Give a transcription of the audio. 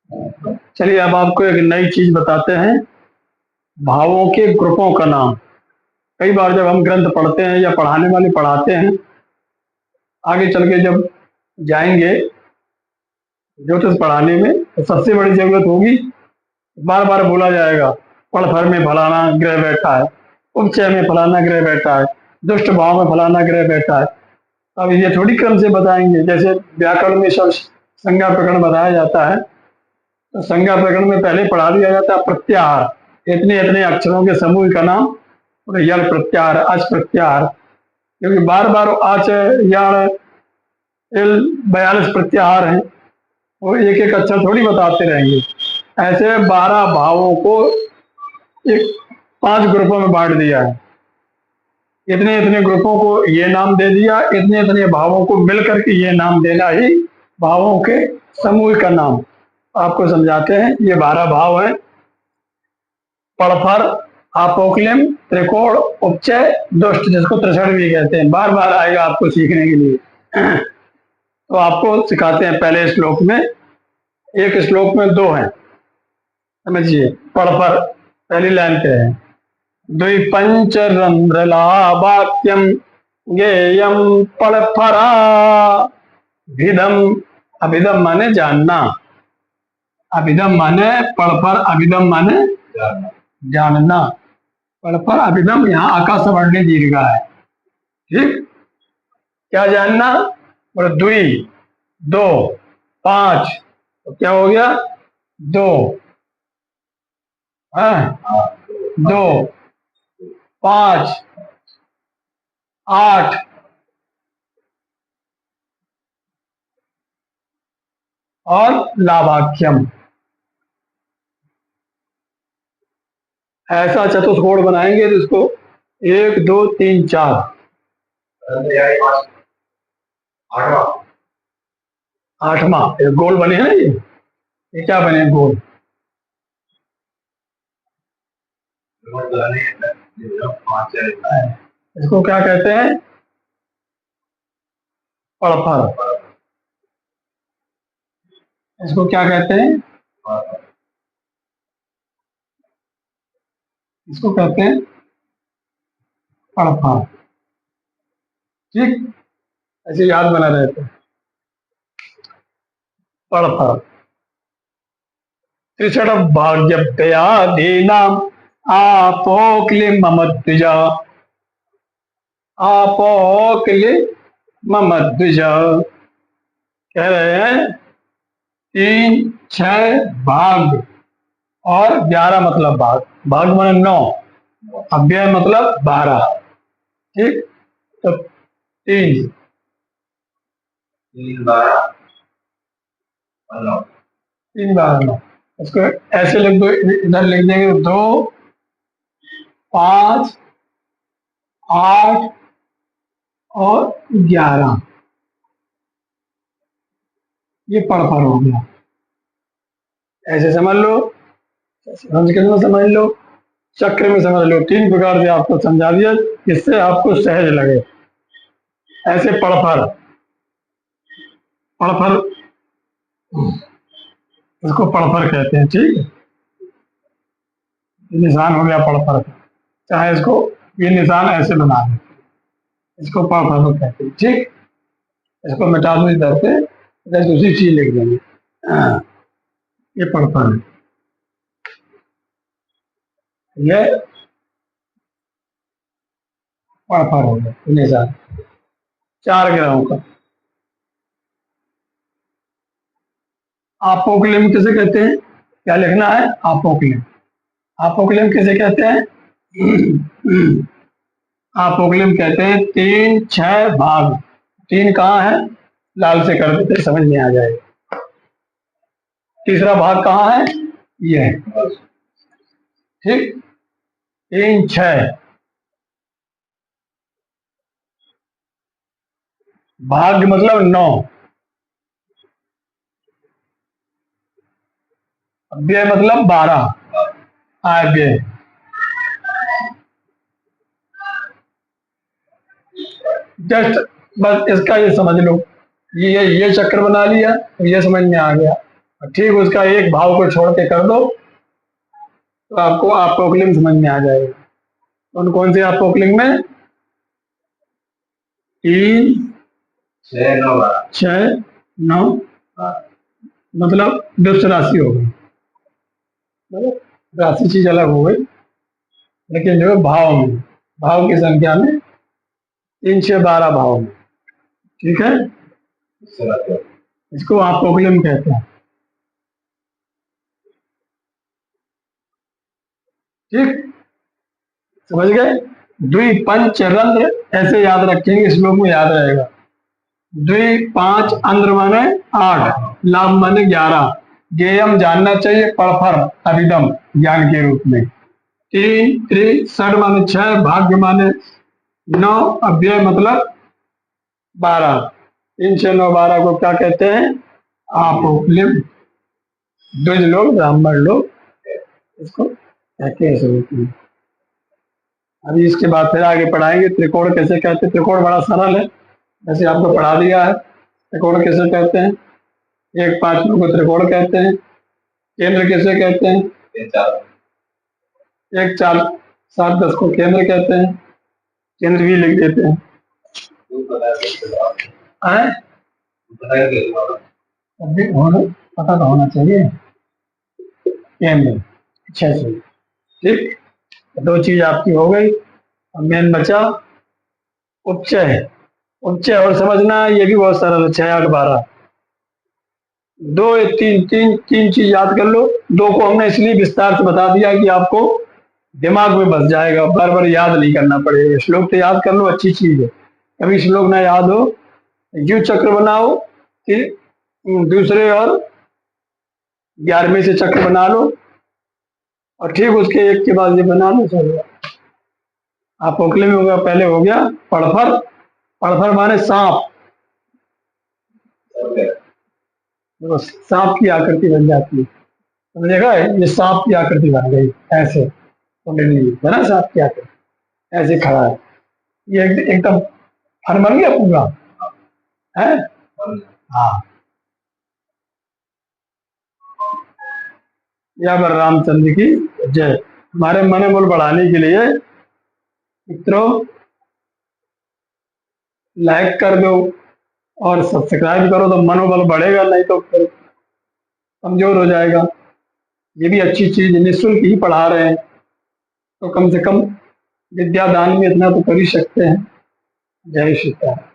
चलिए अब आपको एक नई चीज बताते हैं, भावों के ग्रुपों का नाम। कई बार जब हम ग्रंथ पढ़ते हैं या पढ़ाने वाले पढ़ाते हैं, आगे चल के जब जाएंगे ज्योतिष पढ़ाने में, तो सबसे बड़ी जरूरत होगी, बार बार बोला जाएगा पढ़ भर में फलाना ग्रह बैठा है, उपचय में फलाना ग्रह बैठा है, दुष्ट भाव में फलाना ग्रह बैठा है। अब ये थोड़ी क्रम से बताएंगे, जैसे व्याकरण में सब संज्ञा प्रकरण बताया जाता है, तो संज्ञा प्रकरण में पहले पढ़ा दिया जाता है प्रत्याहार, इतने इतने अक्षरों के समूह का नाम, और यल प्रत्याहार, अच प्रत्याहार, क्योंकि बार बार आच याण इल 42 प्रत्याहार हैं, वो एक एक अक्षर थोड़ी बताते रहेंगे। ऐसे 12 भावों को एक 5 ग्रुपों में बांट दिया है, इतने इतने ग्रुपों को ये नाम दे दिया, इतने इतने भावों को मिलकर के ये नाम देना ही भावों के समूह का नाम। आपको समझाते हैं, ये 12 भाव हैं, पड़फर, आपोक्लिम, त्रिकोण, उपचय, दुष्ट, जिसको त्रिषण भी कहते हैं। बार बार आएगा आपको सीखने के लिए। तो आपको सिखाते हैं पहले श्लोक में, एक श्लोक में 2 हैं, समझिए। पड़फर पहली लाइन पे है, द्विपंचरंध्रलावाक्यम ज्ञेयम पड़फरा भिदम। अभिदम माने जानना, अभिदम माने पड़फर, अभिदम माने जानना। पड़फर अभिदम, यहाँ आकाश वर्णी दीर्घ है, ठीक। क्या जानना? और द्वि 2, 5, तो क्या हो गया 2, हाँ 2, 5, 8, और लाभाख्यम। ऐसा चतुष्कोण बनाएंगे तो इसको 1 2 3 4 8वां एक गोल बने हैं। ये क्या बने? गोल। इसको क्या कहते हैं? पड़फर। इसको क्या कहते हैं? इसको कहते हैं पड़फर, ठीक। ऐसे याद बना रहते हैं, पड़फर। त्रिषण भाग्यभ्यादीनाम आपोक्लिम ममद्विजा, आपोक्लिम ममद्विजा। कह रहे हैं 3 6 भाग और 11 मतलब भाग, भाग माने 9, अव्यय मतलब 12, ठीक। तो 3 3 12 9, इसको ऐसे लिख दो, इधर लिख देंगे 2 5 8 और 11, ये पड़फर हो गया। ऐसे समझ लो, संस्कृत में समझ लो, चक्र में समझ लो, 3 प्रकार से आपको समझा दिया, जिससे आपको सहज लगे। ऐसे पड़फर, पड़फर, इसको पड़फर कहते हैं, ठीक। ये निशान हो गया पड़फर का, चाहे इसको ये निशान ऐसे बना दें, इसको पड़फर कहते हैं, ठीक। इसको मिटा दो इधर से, इधर दूसरी चीज लिख देंगे, ये पड़फर है। ये पड़फर हो गया निशान 4 ग्रहों का। आपोक्लिम किसे कहते हैं? क्या लिखना है? आपोक्लिम। आपोक्लिम किसे कहते हैं? आपोक्लिम कहते हैं 3 6 भाग। 3 कहाँ है? लाल से कर देते, समझ में आ जाएगा। तीसरा भाग कहाँ है? ये है, ठीक। 3 6 भाग मतलब 9, अव्यय मतलब 12, अव्यय। जस्ट बस इसका ये समझ लो, ये चक्र बना लिया तो ये समझ में आ गया। और ठीक उसका एक भाव को छोड़ के कर दो तो आपको अपोक्लिम समझ में आ जाएगा। कौन कौन से अपोक्लिम में? 3 6 9 मतलब दुष्ट राशि हो गई, मतलब राशि चीज अलग हो गई, लेकिन जो है भाव में, भाव की संख्या में 3 6 12 भाव में। ठीक है, इसको अपोक्लिम कहते हैं। ठीक, समझ गए? द्वि पंच रंध्र ऐसे याद रखेंगे, श्लोक में याद रहेगा। द्वि 5 अंध्र माने 8, लाभ माने 11, ज्ञेयम जानना चाहिए, परफर अभिदम ज्ञान के रूप में। 3 त्रि षड माने 6, भाग्य माने 9, अव्यय मतलब 12। 3 6 9 12 को क्या कहते हैं? अपोक्लिम। द्विज लोग, ब्राह्मण लोग इसको कहते हैं इस रूप में। अभी इसके बाद फिर आगे पढ़ाएंगे त्रिकोण कैसे कहते हैं। त्रिकोण बड़ा सरल है, जैसे आपको पढ़ा दिया है। त्रिकोण कैसे कहते हैं? 1 5 को त्रिकोण कहते हैं। केंद्र कैसे कहते हैं? 1 4 7 10 को केंद्र कहते हैं। केंद्र भी लिख देते हैं। अभी पता तो होना चाहिए केंद्र। अच्छा से, ठीक, 2 चीज आपकी हो गई। अब मेन बचा उपचय। उपचय और समझना, ये भी बहुत सरल है। 6 8 12 2 तीन चीज याद कर लो। 2 को हमने इसलिए विस्तार से बता दिया कि आपको दिमाग में बस जाएगा, बार बार याद नहीं करना पड़ेगा। श्लोक तो याद कर लो, अच्छी चीज है। कभी श्लोक ना याद हो, यू चक्र बनाओ कि दूसरे और 11वें से चक्र बना लो, और ठीक उसके एक के बाद ये बना लो, चलो। अपोक्लिम में होगा, पहले हो गया पड़फर। पड़फर माने सांप, देखो सांप की आकृति बन जाती है, समझेगा? ये सांप की आकृति बन गई ऐसे, कुंडली है ना, सांप की आकृति ऐसे खड़ा है। ये एकदम फन बन गया पूरा है। हाँ, या बर रामचंद्र की जय। हमारे मनोबल बढ़ाने के लिए मित्रों लाइक कर दो और सब्सक्राइब करो, तो मनोबल बढ़ेगा, नहीं तो फिर कमजोर हो जाएगा। ये भी अच्छी चीज, निःशुल्क ही पढ़ा रहे हैं, तो कम से कम विद्या दान में इतना तो कर ही सकते हैं। जय श्री राम।